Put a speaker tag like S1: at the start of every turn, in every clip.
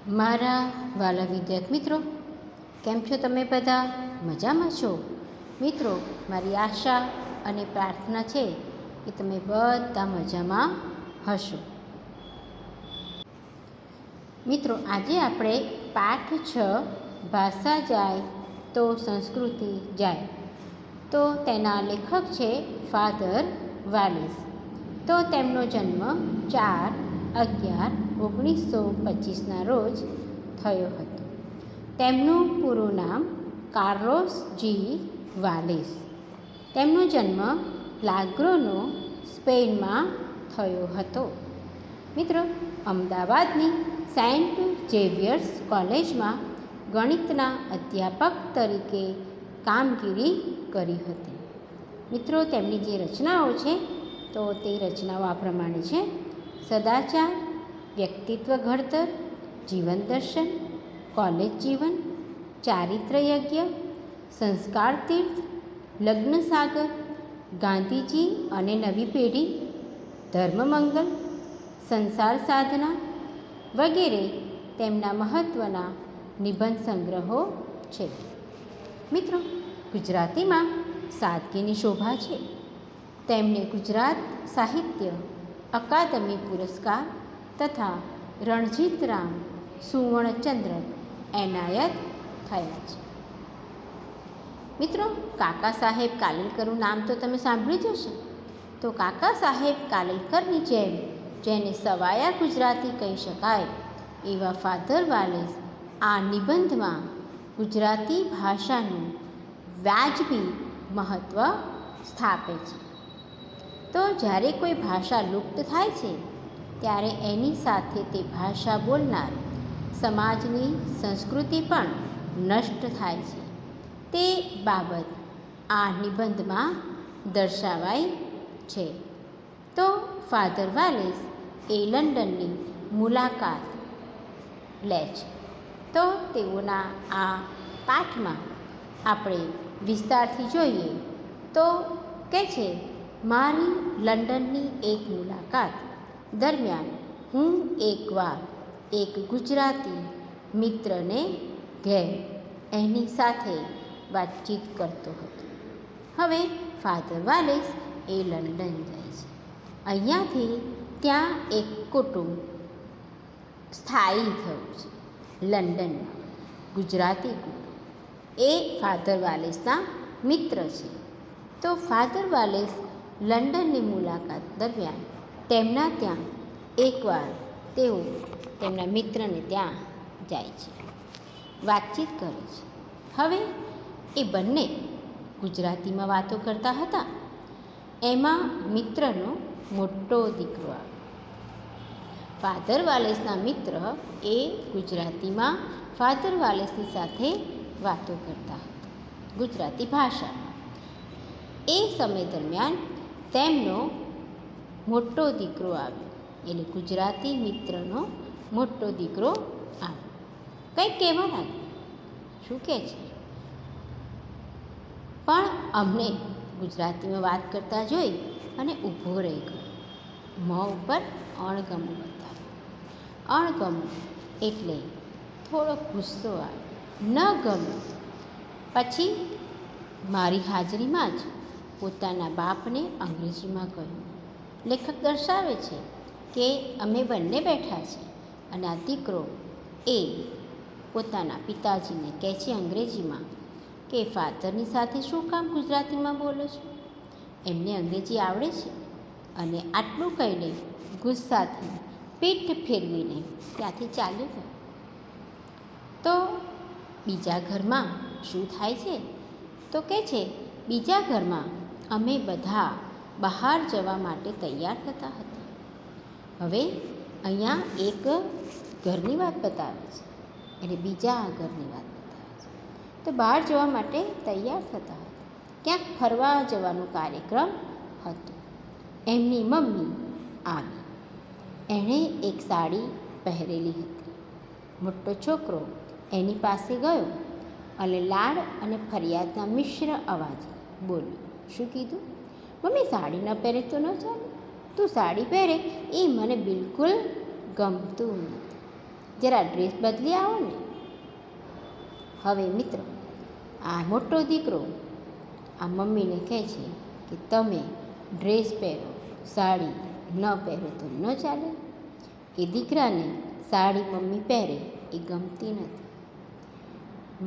S1: મારા વાલા વિદ્યાર્થી મિત્રો, કેમ છો તમે બધા? મજામાં છો? મિત્રો, મારી આશા અને પ્રાર્થના છે કે તમે બધા મજામાં હશો. મિત્રો, આજે આપણે પાઠ 6 ભાષા જાય તો સંસ્કૃતિ જાય, તો તેના લેખક છે ફાધર વાલેસ. તો તેમનો જન્મ 4/11/1925ના રોજ થયો હતો. તેમનું પૂરું નામ કાર્લોસ જી વાલેસ. તેમનો જન્મ લાગ્રોનો, સ્પેનમાં થયો હતો. મિત્રો, અમદાવાદની સેન્ટ ઝેવિયર્સ કોલેજમાં ગણિતના અધ્યાપક તરીકે કામગીરી કરી હતી. મિત્રો, તેમની જે રચનાઓ છે તો તે રચનાઓ આ પ્રમાણે છે: સદાચાર, વ્યક્તિત્વ ઘડતર, જીવન દર્શન, કોલેજ જીવન, ચારિત્ર યજ્ઞ, સંસ્કાર તીર્થ, લગ્ન સાગર, ગાંધીજી અને નવી પેઢી, ધર્મમંગલ, સંસાર સાધના વગેરે તેમના મહત્ત્વના નિબંધ સંગ્રહો છે. મિત્રો, ગુજરાતીમાં સાદગીની શોભા છે. તેમને ગુજરાત સાહિત્ય અકાદમી પુરસ્કાર તથા રણજીતરામ સુવર્ણચંદ્રક એનાયત થયા છે. મિત્રો, કાકા સાહેબ કાલેલકરનું નામ તો તમે સાંભળ્યું જ હશે. તો કાકા સાહેબ કાલેલકરની જેમ જેને સવાયા ગુજરાતી કહી શકાય એવા ફાધર વાલેસ આ નિબંધમાં ગુજરાતી ભાષાનું વાજબી મહત્ત્વ સ્થાપે છે. તો જ્યારે કોઈ ભાષા લુપ્ત થાય છે ત્યારે એની સાથે તે ભાષા બોલનાર સમાજની સંસ્કૃતિ પણ નષ્ટ થાય છે. તે બાબત આ નિબંધમાં દર્શાવાઈ છે. તો ફાધર વાલેસ એ લંડનની મુલાકાત લે છે. તો તેઓના આ પાઠમાં આપણે વિસ્તારથી જોઈએ તો કહે છે, મારી લંડનની એક મુલાકાત દરમિયાન હું એકવાર એક ગુજરાતી મિત્રને ઘેર એની સાથે વાતચીત કરતો હતો. હવે ફાધર વાલેસ એ લંડન જાય છે. અહીંયાથી ત્યાં એક કુટુંબ સ્થાયી થયું છે લંડનમાં, ગુજરાતી કુટુંબ. એ ફાધર વાલેસના મિત્ર છે. તો ફાધર વાલેસ લંડનની મુલાકાત દરમિયાન તેમના ત્યાં એકવાર તેઓ તેમના મિત્રને ત્યાં જાય છે, વાતચીત કરે છે. હવે એ બંને ગુજરાતીમાં વાતો કરતા હતા. એમાં મિત્રનો મોટો દીકરો આવ્યો. ફાધર વાલેસના મિત્ર એ ગુજરાતીમાં ફાધર વાલેસની સાથે વાતો કરતા હતા, ગુજરાતી ભાષામાં. એ સમય દરમિયાન તેમનો મોટો દીકરો આવ્યો, એટલે ગુજરાતી મિત્રનો મોટો દીકરો આવ્યો. કંઈક કહેવા લાગ્યો. શું કહે છે? પણ અમને ગુજરાતીમાં વાત કરતા જોઈ અને ઊભો રહી ગયો. મોં ઉપર અણગમો બતાવ્યો. અણગમો એટલે થોડો ગુસ્સો આવ્યો, ન ગમ્યો. પછી મારી હાજરીમાં જ પોતાના બાપને અંગ્રેજીમાં કહ્યું. લેખક દર્શાવે છે કે અમે બંને બેઠા છે અને આ દીકરો એ પોતાના પિતાજીને કહે છે અંગ્રેજીમાં કે ફાધરની સાથે શું કામ ગુજરાતીમાં બોલો છો? એમને અંગ્રેજી આવડે છે. અને આટલું કહીને ગુસ્સાથી પીઠ ફેરવીને ત્યાંથી ચાલ્યો ગયો. તો બીજા ઘરમાં શું થાય છે? તો કહે છે, બીજા ઘરમાં અમે બધા બહાર જવા માટે તૈયાર થતા હતા. હવે અહીંયા એક ઘરની વાત બતાવે છે, એટલે બીજા ઘરની વાત બતાવે છે. તો બહાર જવા માટે તૈયાર થતા હતા. ક્યાંક ફરવા જવાનો કાર્યક્રમ હતો. એમની મમ્મી આવી. એણે એક સાડી પહેરેલી હતી. મોટો છોકરો એની પાસે ગયો અને લાડ અને ફરિયાદના મિશ્ર અવાજે બોલ્યો. શું કીધું? મમ્મી, સાડી ન પહેરે તો ન ચાલે. તું સાડી પહેરે એ મને બિલકુલ ગમતું નથી. જરા ડ્રેસ બદલી આવો ને. હવે મિત્રો આ મોટો દીકરો આ મમ્મીને કહે છે કે તમે ડ્રેસ પહેરો, સાડી ન પહેરો તો ન ચાલે. એ દીકરાને સાડી મમ્મી પહેરે એ ગમતી નથી.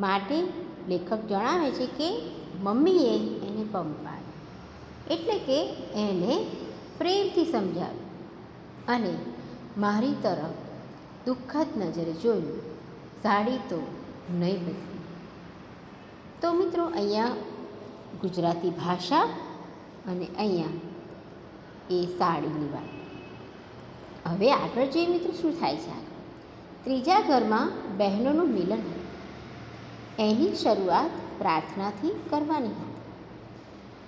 S1: માટે લેખક જણાવે છે કે મમ્મીએ એને પંપાડ્યો, એટલે કે એને પ્રેમથી સમજાવ્યું અને મારી તરફ દુઃખદ નજરે જોયું. સાડી તો નહીં બદલી. તો મિત્રો અહીંયા ગુજરાતી ભાષા અને અહીંયા એ સાડીની વાત. હવે આગળ જોઈએ મિત્રો શું થાય છે આગળ. ત્રીજા ઘરમાં બહેનોનું મિલન હતું. એની શરૂઆત પ્રાર્થનાથી કરવાની હતી.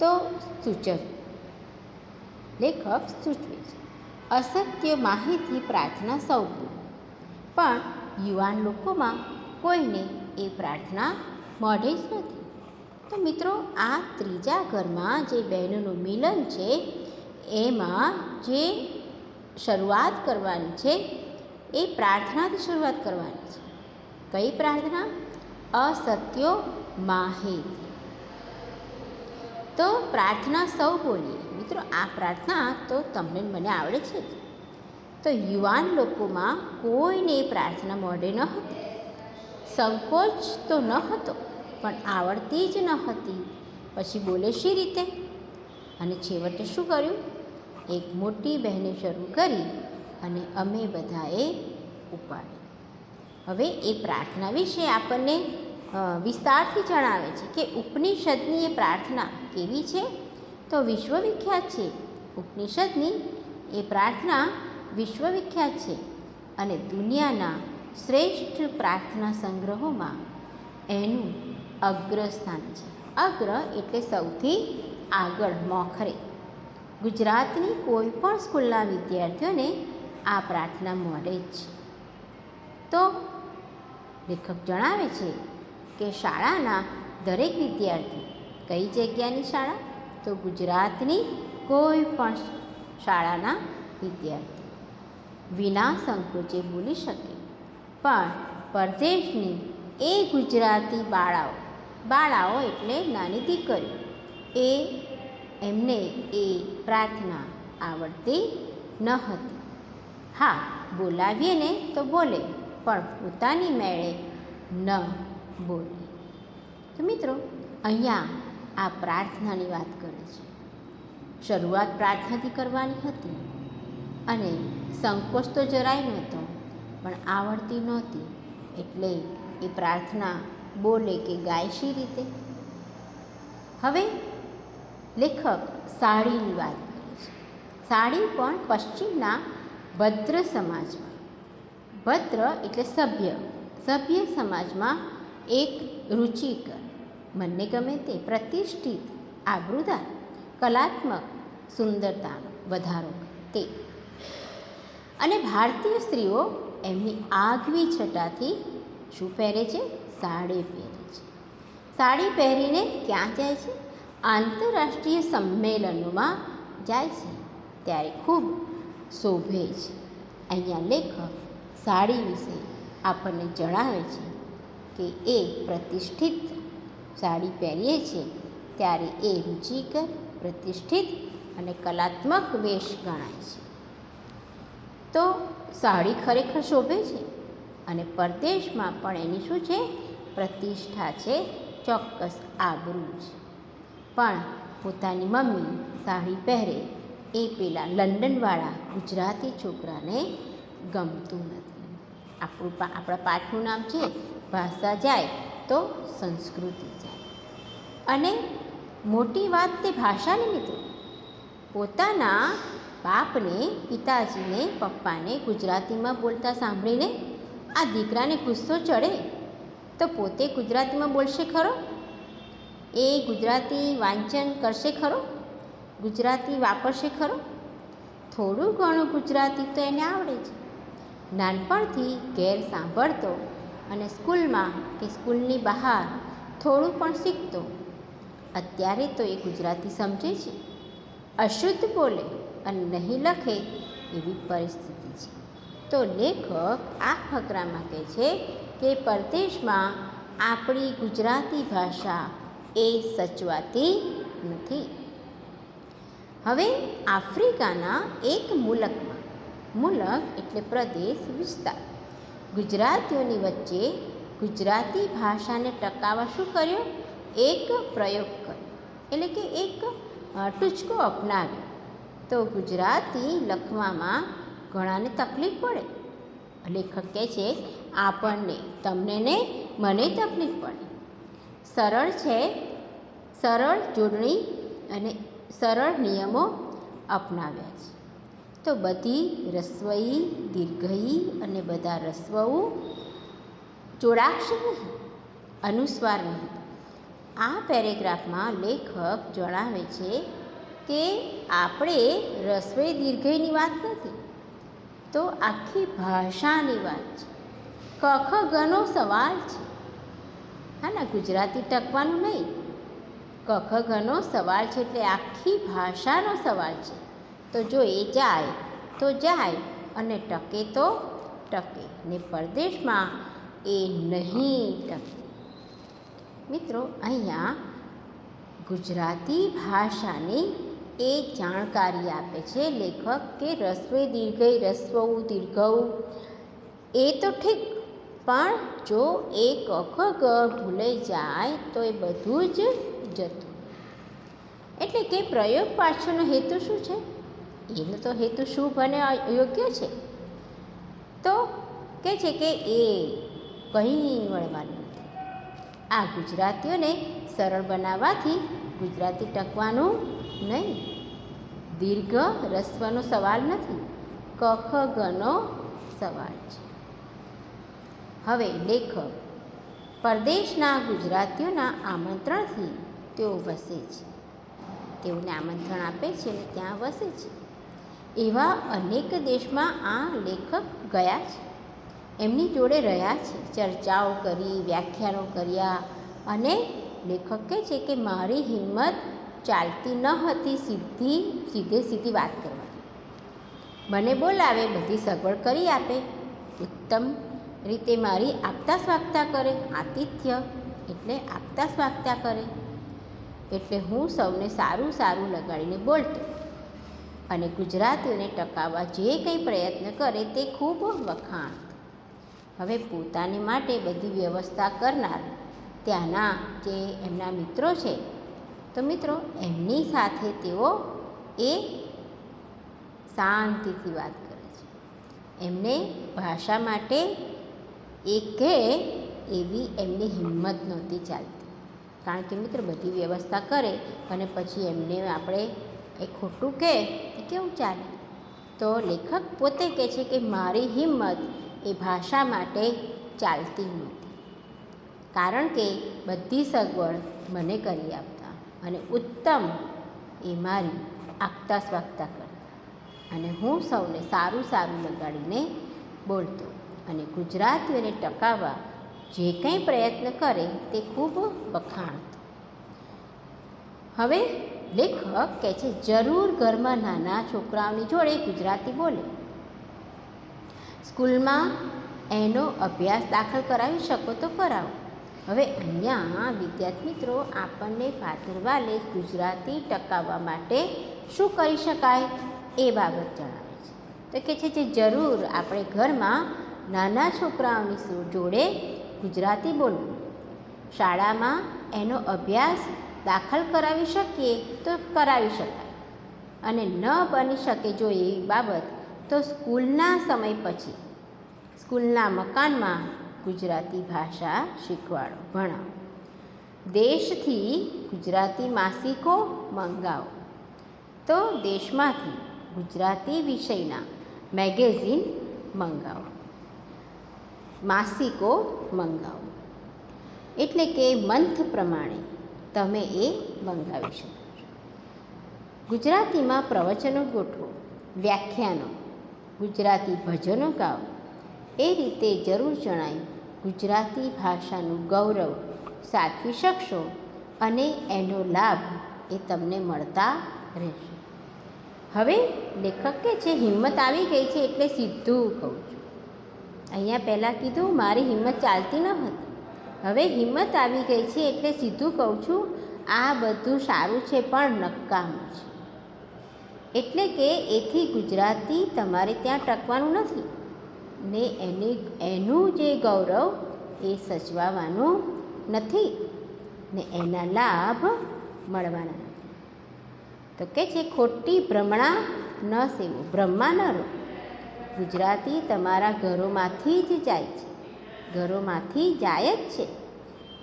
S1: તો લેખક સૂચવે છે અસત્ય માહિતી પ્રાર્થના સૌ પૂરી. પણ યુવાન લોકોમાં કોઈને એ પ્રાર્થના મળે જ નથી. તો મિત્રો આ ત્રીજા ઘરમાં જે બહેનોનું મિલન છે એમાં જે શરૂઆત કરવાની છે એ પ્રાર્થનાથી શરૂઆત કરવાની છે. કઈ પ્રાર્થના? અસત્યો માહેતી. તો પ્રાર્થના સૌ બોલીએ. મિત્રો આ પ્રાર્થના તો તમને મને આવડે છે જ. તો યુવાન લોકોમાં કોઈને એ પ્રાર્થના મોઢે ન હતી. સંકોચ તો ન હતો, પણ આવડતી જ ન હતી. પછી બોલે શી રીતે? અને છેવટે શું કર્યું? એક મોટી બહેને શરૂ કરી અને અમે બધાએ ઉપાડી. હવે એ પ્રાર્થના વિશે આપણને વિસ્તારથી જણાવે છે કે ઉપનિષદની એ પ્રાર્થના કેવી છે? તો વિશ્વવિખ્યાત છે. ઉપનિષદની એ પ્રાર્થના વિશ્વવિખ્યાત છે અને દુનિયાના શ્રેષ્ઠ પ્રાર્થના સંગ્રહોમાં એનું અગ્રસ્થાન છે. અગ્ર એટલે સૌથી આગળ, મોખરે. ગુજરાતની કોઈ પણ સ્કૂલના વિદ્યાર્થીઓને આ પ્રાર્થના મળે જ છે. તો લેખક જણાવે છે કે શાળાના દરેક વિદ્યાર્થી, કઈ જગ્યાની શાળા? તો ગુજરાતની કોઈ પણ શાળાના વિદ્યાર્થી વિના સંકોચે બોલી શકે. પણ પરદેશની એ ગુજરાતી બાળાઓ એટલે નાની દીકરીઓ, એમને એ પ્રાર્થના આવડતી ન હતી. હા, બોલાવીએ ને તો બોલે, પણ પોતાની મેળે ન બોલે. તો મિત્રો અહીંયા આ પ્રાર્થનાની વાત કરે છે. શરૂઆત પ્રાર્થનાથી કરવાની હતી અને સંકોચ તો જરાય નહોતો, પણ આવડતી નહોતી. એટલે એ પ્રાર્થના બોલે કે ગાય શી રીતે? હવે લેખક સાડીની વાત કરે છે. સાડી પણ પશ્ચિમના ભદ્ર સમાજમાં, ભદ્ર એટલે સભ્ય સમાજમાં એક રુચિકર, મનને ગમે તે પ્રતિષ્ઠિત, આબરૂદાર, કલાત્મક સુંદરતાનો વધારો તે. અને ભારતીય સ્ત્રીઓ એમની આગવી છટાથી શું પહેરે છે? સાડી પહેરે છે. સાડી પહેરીને ક્યાં જાય છે? આંતરરાષ્ટ્રીય સંમેલનોમાં જાય છે, ત્યારે ખૂબ શોભે છે. અહીંયા લેખક સાડી વિશે આપણને જણાવે છે કે એ પ્રતિષ્ઠિત સાડી પહેરીએ છીએ ત્યારે એ રુચિકર, પ્રતિષ્ઠિત અને કલાત્મક વેશ ગણાય છે. તો સાડી ખરેખર શોભે છે અને પરદેશમાં પણ એની શું છે? પ્રતિષ્ઠા છે, ચોક્કસ આબરૂ છે. પણ પોતાની મમ્મી સાડી પહેરે એ પેલા લંડનવાળા ગુજરાતી છોકરાને ગમતું નથી. આપણા પાઠનું નામ છે ભાષા જાય તો સંસ્કૃતિ જાય. અને મોટી વાત તે ભાષાની મિત્રો. પોતાના બાપને, પિતાજીને, પપ્પાને ગુજરાતીમાં બોલતા સાંભળીને આ દીકરાને ગુસ્સો ચડે તો પોતે ગુજરાતીમાં બોલશે ખરો? એ ગુજરાતી વાંચન કરશે ખરો? ગુજરાતી વાપરશે ખરો? થોડું ઘણું ગુજરાતી તો એને આવડે છે. નાનપણથી ઘેર સાંભળતો અને સ્કૂલમાં કે સ્કૂલની બહાર થોડું પણ શીખતો. અત્યારે તો એ ગુજરાતી સમજે છે, અશુદ્ધ બોલે અને નહીં લખે એવી પરિસ્થિતિ છે. તો લેખક આ ફકરામાં કહે છે કે પરદેશમાં આપણી ગુજરાતી ભાષા એ સચવાતી નથી. હવે આફ્રિકાના એક મુલકમાં, મુલક એટલે પ્રદેશ, વિસ્તાર, ગુજરાતીઓની વચ્ચે ગુજરાતી ભાષાને ટકાવવા શું કર્યો? એક પ્રયોગ કર્યો, એટલે કે એક ટૂચકો અપનાવ્યો. તો ગુજરાતી લખવામાં ઘણાને તકલીફ પડે. લેખક કહે છે આપણને, તમને ને મને તકલીફ પડે. સરળ છે, સરળ જોડણી અને સરળ નિયમો અપનાવ્યા છે. તો બધી રસ્વઈ, દીર્ઘઈ અને બધા રસ્વઉ જોડાક્ષર નહીં, અનુસ્વાર નહીં. આ પેરેગ્રાફમાં લેખક જણાવે છે કે આપણે રસ્વઈ દીર્ઘઈની વાત નથી, તો આખી ભાષાની વાત છે. ક ખ ગનો સવાલ છે. હા ને, ગુજરાતી ટકવાનું નહીં, ક ખ ગનો સવાલ છે, એટલે આખી ભાષાનો સવાલ છે. તો જો એ જાય તો જાય અને ટકે તો ટકે, ને પરદેશમાં એ નહીં ટકે. મિત્રો, અહીંયા ગુજરાતી ભાષાની એ જાણકારી આપે છે લેખક કે રસ્વઈ દીર્ઘઈ, રસ્વઉ દીર્ઘઉ એ તો ઠીક, પણ જો એ ક ખ ગ ભૂલાઈ જાય તો એ બધું જ જતું. એટલે કે પ્રયોગ પાછળનો હેતુ શું છે? એનો તો હેતુ શુભ અને યોગ્ય છે. તો કહે છે કે એ કંઈ વળવાનું નથી. આ ગુજરાતીઓને સરળ બનાવવાથી ગુજરાતી ટકવાનું નહીં. દીર્ઘ રસ્વનો સવાલ નથી, ક ખ ગનો સવાલ છે. હવે લેખક પરદેશના ગુજરાતીઓના આમંત્રણથી તેઓ વસે છે, તેઓને આમંત્રણ આપે છે અને ત્યાં વસે છે. એવા અનેક દેશમાં આ લેખક ગયા છે, એમની જોડે રહ્યા છે, ચર્ચાઓ કરી, વ્યાખ્યાનો કર્યા, અને લેખક કહે છે કે મારી હિંમત ચાલતી ન હતી સીધી વાત કરવાની. મને બોલાવે, બધી સગવડ કરી આપે, ઉત્તમ રીતે મારી આગતા સ્વાગતા કરે. આતિથ્ય એટલે આગતા સ્વાગતા કરે. એટલે હું સૌને સારું સારું લગાડીને બોલતો અને ગુજરાતીઓને ટકાવવા જે કંઈ પ્રયત્ન કરે તે ખૂબ વખાણ. હવે પોતાને માટે બધી વ્યવસ્થા કરનાર ત્યાંના જે એમના મિત્રો છે, તો મિત્રો એમની સાથે તેઓ એ શાંતિથી વાત કરે છે. એમને ભાષા માટે એ કહે એવી એમની હિંમત નહોતી ચાલતી, કારણ કે મિત્ર બધી વ્યવસ્થા કરે અને પછી એમને આપણે એ ખોટું કહે તો કેવું ચાલે? તો લેખક પોતે કહે છે કે મારી હિંમત એ ભાષા માટે ચાલતી નહોતી, કારણ કે બધી સગવડ મને કરી આપતા અને ઉત્તમ એ મારી આગતા સ્વાગતા કરતા, અને હું સૌને સારું સારું લગાડીને બોલતો અને ગુજરાતીઓને ટકાવવા જે કંઈ પ્રયત્ન કરે તે ખૂબ વખાણ. હવે લેખક કહે છે જરૂર ઘરમાં નાના છોકરાઓની જોડે ગુજરાતી બોલે. સ્કૂલમાં એનો અભ્યાસ દાખલ કરાવી શકો તો કરાવો. હવે અહીંયા વિદ્યાર્થી મિત્રો આપણને ફાધર વાલેસ ગુજરાતી ટકાવવા માટે શું કરી શકાય એ બાબત જણાવે છે. તો કહે છે જે જરૂર આપણે ઘરમાં નાના છોકરાઓની જોડે ગુજરાતી બોલવું. શાળામાં એનો અભ્યાસ દાખલ કરાવી શકીએ તો કરાવી શકાય, અને ન બની શકે જો એ બાબત તો સ્કૂલના સમય પછી સ્કૂલના મકાનમાં ગુજરાતી ભાષા શીખવાડો, ભણાવો. દેશથી ગુજરાતી માસિકો મંગાવો, તો દેશમાંથી ગુજરાતી વિષયના મેગેઝિન મંગાવો, માસિકો મંગાવો. એટલે કે મંથ પ્રમાણે તમે એ મંગાવી શકો છો. ગુજરાતીમાં પ્રવચનો ગોઠવો, વ્યાખ્યાનો, ગુજરાતી ભજનો ગાઓ. એ રીતે જરૂર જણાય ગુજરાતી ભાષાનું ગૌરવ સાચવી શકશો અને એનો લાભ એ તમને મળતા રહેશે. હવે લેખક કે છે હિંમત આવી ગઈ છે એટલે સીધું કહું છું, અહીંયા પહેલાં કીધું મારી હિંમત ચાલતી ન હતી, હવે હિંમત આવી ગઈ છે એટલે સીધું કહું છું આ બધું સારું છે પણ નકામું છે. એટલે કે એથી ગુજરાતી તમારે ત્યાં ટકવાનું નથી ને એનું જે ગૌરવ એ સચવાવાનું નથી ને એના લાભ મળવાના નથી. તો કે છે ખોટી ભ્રમણા ન સેવો, ભ્રમમાં ન રહો. ગુજરાતી તમારા ઘરોમાંથી જ જાય છે, ઘરોમાંથી જાય જ છે.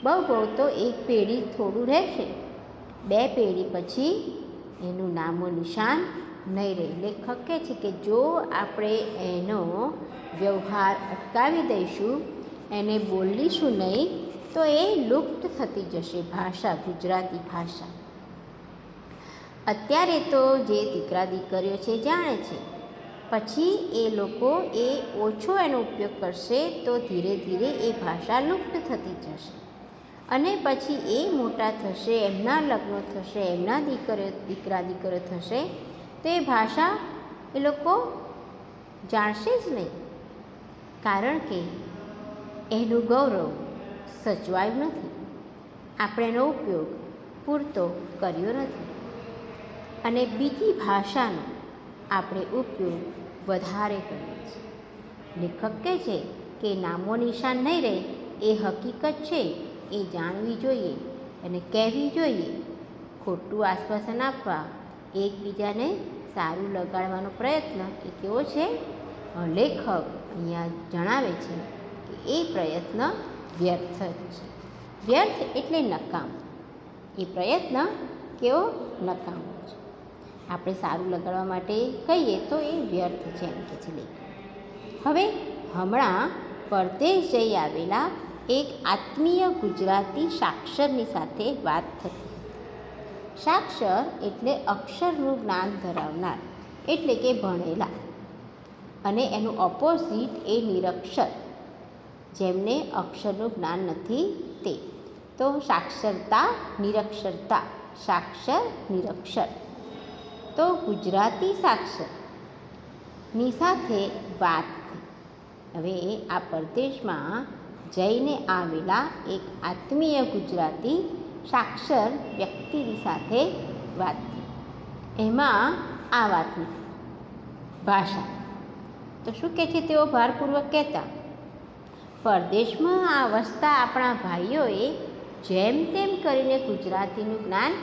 S1: બહુ તો એક પેઢી થોડું રહેશે, 2 પેઢી પછી એનું નામો નિશાન નહીં રહે. લેખક કહે છે કે જો આપણે એનો વ્યવહાર અટકાવી દઈશું, એને બોલીશું નહીં તો એ લુપ્ત થતી જશે ભાષા, ગુજરાતી ભાષા. અત્યારે તો જે દીકરા દીકરીઓ છે જાણે છે, પછી એ લોકો એ ઓછો એનો ઉપયોગ કરશે તો ધીરે ધીરે એ ભાષા લુપ્ત થતી જશે. અને પછી એ મોટા થશે, એમના લગ્નો થશે, એમના દીકરા દીકરીઓ થશે તો એ ભાષા એ લોકો જાણશે જ નહીં, કારણ કે એનું ગૌરવ સચવાયું નથી, આપણે એનો ઉપયોગ પૂરતો કર્યો નથી અને બીજી ભાષાનો આપણે ઉપયોગ વધારે કરીએ છીએ. લેખક કહે છે કે નામો નિશાન નહીં રહે એ હકીકત છે, એ જાણવી જોઈએ અને કહેવી જોઈએ. ખોટું આશ્વાસન આપવા, એકબીજાને સારું લગાડવાનો પ્રયત્ન એ કેવો છે? લેખક અહીંયા જણાવે છે કે એ પ્રયત્ન વ્યર્થ જ છે. વ્યર્થ એટલે નકામ. એ પ્રયત્ન કેવો? નકામો છે. આપણે સારું લગાડવા માટે કહીએ તો એ વ્યર્થ છે એમ કે છે લેખક. હવે હમણાં પરદેશ જઈ આવેલા એક આત્મીય ગુજરાતી સાક્ષરની સાથે વાત થતી. સાક્ષર એટલે અક્ષરનું જ્ઞાન ધરાવનાર, એટલે કે ભણેલા, અને એનું ઓપોઝિટ એ નિરક્ષર, જેમને અક્ષરનું જ્ઞાન નથી તે. તો સાક્ષરતા, નિરક્ષરતા, સાક્ષર, નિરક્ષર. તો ગુજરાતી સાક્ષરની સાથે વાત થઈ. હવે આ પરદેશમાં જઈને આવેલા એક આત્મીય ગુજરાતી સાક્ષર વ્યક્તિની સાથે વાત થઈ. એમાં આ વાત નથી, ભાષા. તો શું કહે છે તેઓ ભારપૂર્વક કહેતા, પરદેશમાં આ વસતા આપણા ભાઈઓએ જેમ તેમ કરીને ગુજરાતીનું જ્ઞાન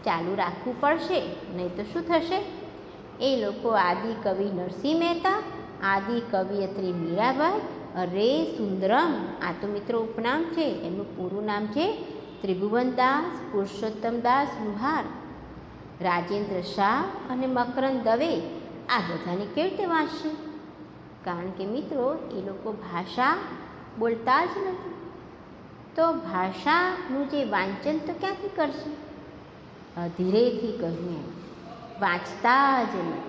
S1: ચાલુ રાખવું પડશે, નહીં તો શું થશે? એ લોકો આદિ કવિ નરસિંહ મહેતા, આદિ કવિયત્રી મીરાબાઈ, અરે સુંદરમ, આ તો મિત્રો ઉપનામ છે, એમનું પૂરું નામ છે ત્રિભુવનદાસ પુરુષોત્તમદાસ લુહાર, રાજેન્દ્ર શાહ અને મકરંદ દવે, આ બધાને કેવી રીતે વાંચશે? કારણ કે મિત્રો એ લોકો ભાષા બોલતા જ નથી, તો ભાષાનું જે વાંચન તો ક્યાંથી કરશે? ધીરેથી કહ્યું એમ, વાંચતા જ નથી.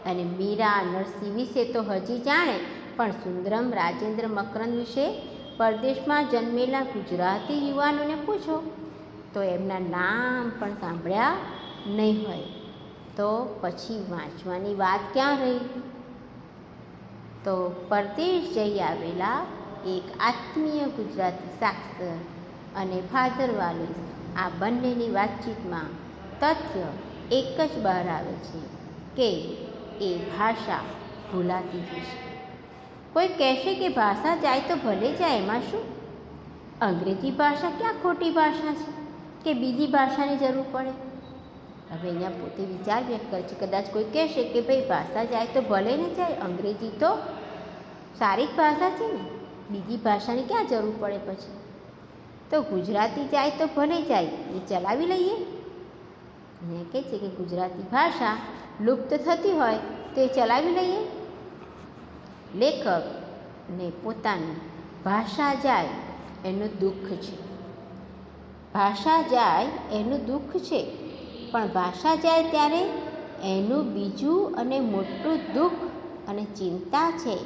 S1: અને મીરા, નરસિંહ વિશે તો હજી જાણે, પણ સુંદરમ, રાજેન્દ્ર, મકરંદ વિશે પરદેશમાં જન્મેલા ગુજરાતી યુવાનોને પૂછો તો એમના નામ પણ સાંભળ્યા નહીં હોય. તો પછી વાંચવાની વાત ક્યાં રહી? તો પરદેશ જઈ આવેલા એક આત્મીય ગુજરાતી સાક્ષર અને ફાધર વાલીસ, આ બંનેની વાતચીતમાં તથ્ય એક જ બહાર આવે છે કે એ ભાષા ભૂલાતી જશે. કોઈ કહેશે કે ભાષા જાય તો ભલે જાય, એમાં શું? અંગ્રેજી ભાષા ક્યાં ખોટી ભાષા છે કે બીજી ભાષાની જરૂર પડે? હવે અહીંયા પોતે વિચાર વ્યક્ત કરે છે. કદાચ કોઈ કહેશે કે ભાઈ ભાષા જાય તો ભલે ને જાય, અંગ્રેજી તો સારી જ ભાષા છે ને, બીજી ભાષાની ક્યાં જરૂર પડે પછી? તો ગુજરાતી જાય તો ભલે જાય, એ ચલાવી લઈએ. અને કહે છે કે ગુજરાતી ભાષા લુપ્ત થતી હોય તો એ ચલાવી લઈએ. લેખકને પોતાની ભાષા જાય એનું દુઃખ છે, ભાષા જાય એનું દુઃખ છે, પણ ભાષા જાય ત્યારે એનું બીજું અને મોટું દુઃખ અને ચિંતા છે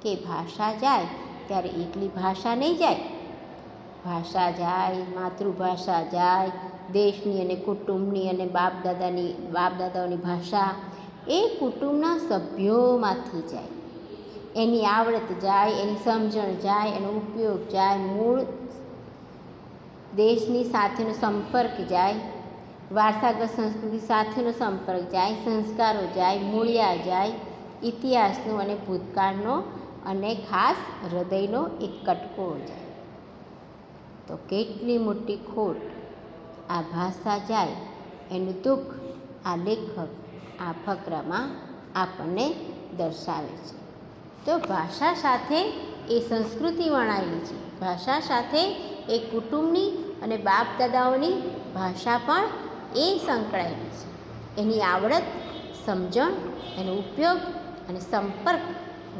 S1: કે ભાષા જાય ત્યારે એકલી ભાષા નહીં જાય, ભાષા જાય, માતૃભાષા જાય, દેશની અને કુટુંબની અને બાપ દાદાઓની ભાષા એ કુટુંબના સભ્યોમાંથી જાય. એની આવડત જાય, એની સમજણ જાય, એનો ઉપયોગ જાય, મૂળ દેશની સાથેનો સંપર્ક જાય, વારસાગત સંસ્કૃતિ સાથેનો સંપર્ક જાય, સંસ્કારો જાય, મૂળિયા જાય, ઇતિહાસનો અને ભૂતકાળનો અને ખાસ હૃદયનો એક કટકો જાય. તો કેટલી મોટી ખોટ આ ભાષા જાય એનું દુઃખ આ લેખક આ ફકરામાં આપણને દર્શાવે છે. તો ભાષા સાથે એ સંસ્કૃતિ વણાયેલી છે. ભાષા સાથે એ કુટુંબની અને બાપ દાદાઓની ભાષા પણ એ સંકળાયેલી છે. એની આવડત, સમજણ, એનો ઉપયોગ અને સંપર્ક,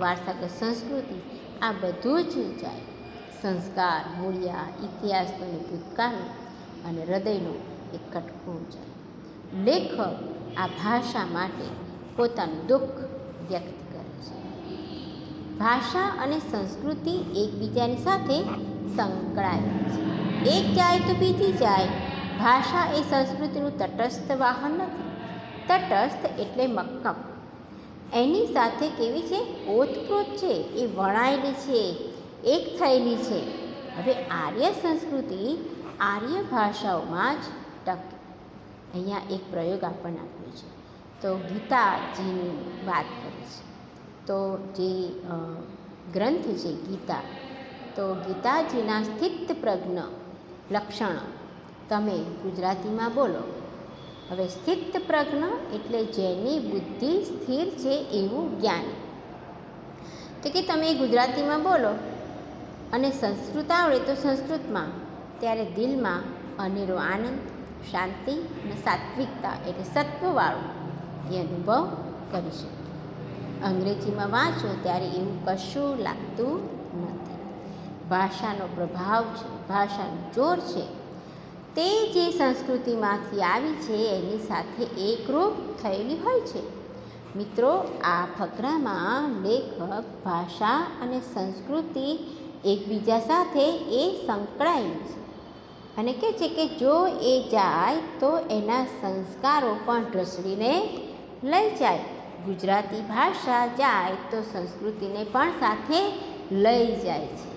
S1: વારસાગત સંસ્કૃતિ આ બધું જ જાય. સંસ્કાર, મૂળિયા, ઇતિહાસનો અને ભૂતકાળનો અને હૃદયનો એક કટકો જાય. લેખક આ ભાષા માટે પોતાનું દુઃખ વ્યક્ત કરે છે. ભાષા અને સંસ્કૃતિ એકબીજાની સાથે સંકળાયેલી છે. એક જાય તો બીજી જાય. ભાષા એ સંસ્કૃતિનું તટસ્થ વાહન નથી. તટસ્થ એટલે મક્કમ. એની સાથે કેવી છે? ઓતપ્રોત છે, એ વણાયેલી છે, એક થયેલી છે. હવે આર્ય સંસ્કૃતિ આર્ય ભાષાઓમાં જ ટકે. અહીંયા એક પ્રયોગ આપણને આપ્યો છે. તો ગીતાજીની વાત કરી છે. તો જે ગ્રંથ છે ગીતા, તો ગીતાજીના સ્થિતપ્રજ્ઞ લક્ષણો તમે ગુજરાતીમાં બોલો. હવે સ્થિતપ્રજ્ઞ એટલે જેની બુદ્ધિ સ્થિર છે એવું જ્ઞાન. તો કે તમે ગુજરાતીમાં બોલો અને સંસ્કૃત આવડે તો સંસ્કૃતમાં, ત્યારે દિલમાં અનેરો આનંદ, શાંતિ અને સાત્વિકતા એટલે સત્વવાળું એ અનુભવ કરી શકે. અંગ્રેજીમાં વાંચો ત્યારે એવું કશું લાગતું નથી. ભાષાનો પ્રભાવ છે, ભાષાનું જોર છે, તે જે સંસ્કૃતિમાંથી આવી છે એની સાથે એકરૂપ થયેલી હોય છે. મિત્રો, આ ફકરામાં લેખક ભાષા અને સંસ્કૃતિ એકબીજા સાથે એ સંકળાયેલી છે અને કહે છે કે જો એ જાય તો એના સંસ્કારો પણ ઢસડીને લઈ જાય. ગુજરાતી ભાષા જાય તો સંસ્કૃતિને પણ સાથે લઈ જાય છે.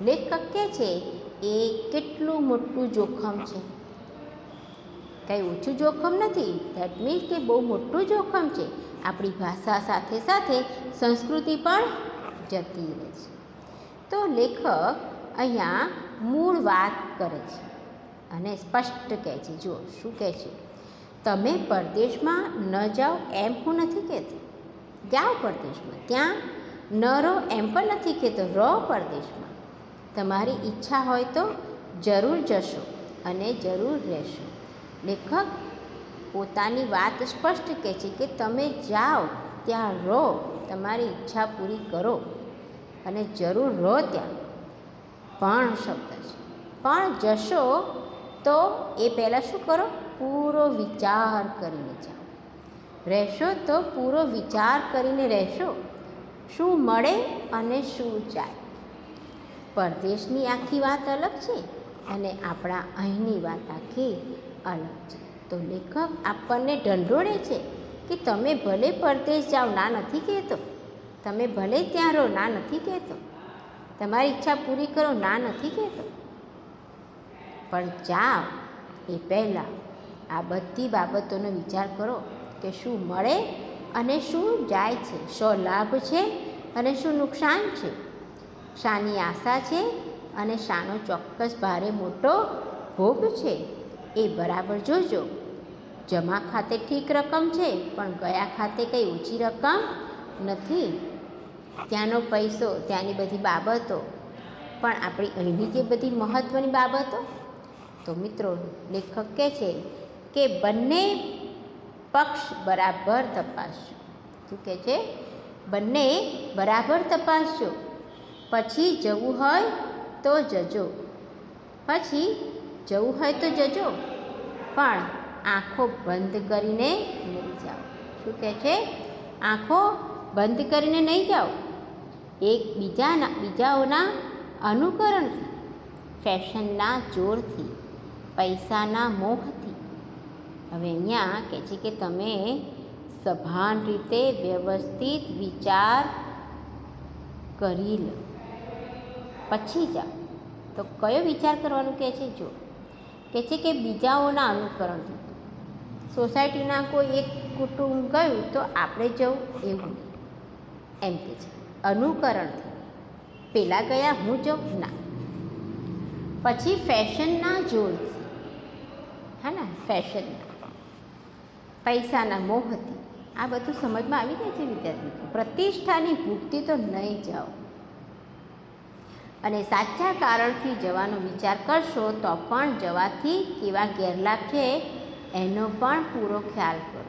S1: લેખક કહે છે એ કેટલું મોટું જોખમ છે. કંઈ ઓછું જોખમ નથી. દેટ મીન્સ કે બહુ મોટું જોખમ છે. આપણી ભાષા સાથે સાથે સંસ્કૃતિ પણ જતી રહે છે. તો લેખક અહીંયા મૂળ વાત કરે છે અને સ્પષ્ટ કહે છે. જુઓ શું કહે છે. તમે પરદેશમાં ન જાઓ એમ હું નથી કહેતી. જાઓ પરદેશમાં, ત્યાં ન રહો એમ પણ નથી કહેતો. રહો પરદેશમાં. તમારી ઈચ્છા હોય તો જરૂર જશો અને જરૂર રહેશો. લેખક પોતાની વાત સ્પષ્ટ કહે છે કે તમે જાઓ ત્યાં રહો, તમારી ઈચ્છા પૂરી કરો અને જરૂર રહો ત્યાં. પણ શબ્દ છે. પણ જશો તો એ પહેલાં શું કરો? પૂરો વિચાર કરીને જાઓ. રહેશો તો પૂરો વિચાર કરીને રહેશો. શું મળે અને શું જાય. પરદેશની આખી વાત અલગ છે અને આપણા અહીંની વાત આખી અલગ છે. તો લેખક આપણને ઢંઢોળે છે કે તમે ભલે પરદેશ જાઓ, ના નથી કહેતો. તમે ભલે ત્યાં રહો, ના નથી કહેતો. તમારી ઈચ્છા પૂરી કરો, ના નથી કહેતો. પણ જાઓ એ પહેલાં આ બધી બાબતોનો વિચાર કરો કે શું મળે અને શું જાય છે, શો લાભ છે અને શું નુકસાન છે, શાની આશા છે અને શાનો ચોક્કસ ભારે મોટો ભોગ છે. એ બરાબર જોજો. જમા ખાતે ઠીક રકમ છે પણ ગયા ખાતે કંઈ ઓછી રકમ નથી. ત્યાંનો પૈસો, ત્યાંની બધી બાબતો પણ આપણી અહીંની જે બધી મહત્ત્વની બાબતો. તો મિત્રો, લેખક કહે છે કે બંને પક્ષ બરાબર તપાસજો. શું કહે છે? બંને બરાબર તપાસજો. પછી જવું હોય તો જજો. પછી જવું હોય તો જજો, પણ આંખો બંધ કરીને નહીં જાઓ. શું કહે છે? આંખો બંધ કરીને નહીં જાઓ. બીજાઓના અનુકરણથી, ફેશનના જોરથી, પૈસાના મોહથી. હવે અહીંયા કહે છે કે તમે સભાન રીતે વ્યવસ્થિત વિચાર કરી લો પછી જાઓ. તો કયો વિચાર કરવાનું કહે છે? જો કહે છે કે બીજાઓના અનુકરણથી. સોસાયટીના કોઈ એક કુટુંબ ગયું તો આપણે જવું એવું એમ કહે છે. અનુકરણથી પેલા ગયા હું જાઉં ના. પછી ફેશનના જોરથી, હા ને, ફેશન, પૈસાના મોહથી, આ બધું સમજમાં આવી જાય છે વિદ્યાર્થી મિત્રો. પ્રતિષ્ઠાની ભૂખથી તો નહીં જાઓ. અને સાચા કારણથી જવાનો વિચાર કરશો તો પણ જવાથી કેવા ગેરલાભ છે એનો પણ પૂરો ખ્યાલ કરો.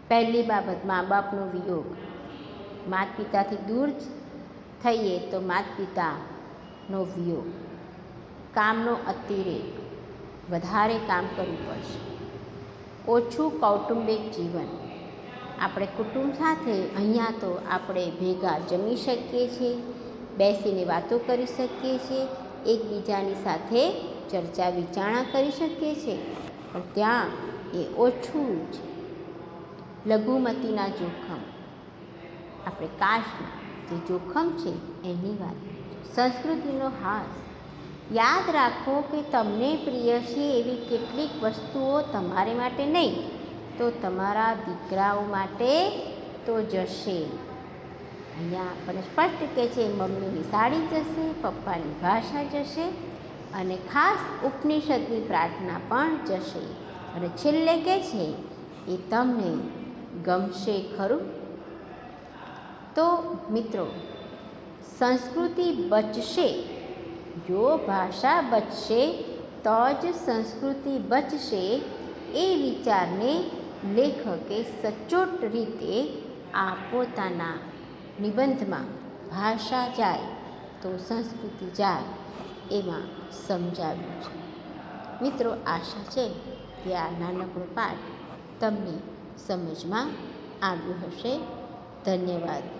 S1: પહેલી બાબત, મા બાપનો વિયોગ. માતા પિતાથી દૂર થઈએ તો માતા પિતાનો વિયોગ. કામનો અતિરેક, વધારે કામ કરવું પડશે. ઓછું કૌટુંબિક જીવન. આપણે કુટુંબ સાથે અહીંયા તો આપણે ભેગા જમી શકીએ છીએ, બેસીને વાતો કરી શકીએ છીએ, એકબીજાની સાથે ચર્ચા વિચારણા કરી શકીએ છીએ, પણ ત્યાં એ ઓછું છે. લઘુમતીના જોખમ. આપણે કાસ્ટના જે જોખમ છે એની વાત. સંસ્કૃતિનો હાસ. યાદ રાખો કે તમને પ્રિય છે એવી કેટલીક વસ્તુઓ તમારે માટે નહીં તો તમારા દીકરાઓ માટે તો જશે. અહીંયા આપણને સ્પષ્ટ કહે છે મમ્મીની સાડી જશે, પપ્પાની ભાષા જશે અને ખાસ ઉપનિષદની પ્રાર્થના પણ જશે. અને છેલ્લે કહે છે એ તમને ગમશે ખરું? તો મિત્રો, સંસ્કૃતિ બચશે. જો ભાષા બચશે તો જ સંસ્કૃતિ બચશે એ વિચારને લેખકે સચોટ રીતે આ પોતાના નિબંધમાં ભાષા જાય તો સંસ્કૃતિ જાય એમાં સમજાવ્યું છે. મિત્રો, આશા છે કે આ નાનકડો પાઠ તમને સમજમાં આવ્યો હશે. ધન્યવાદ.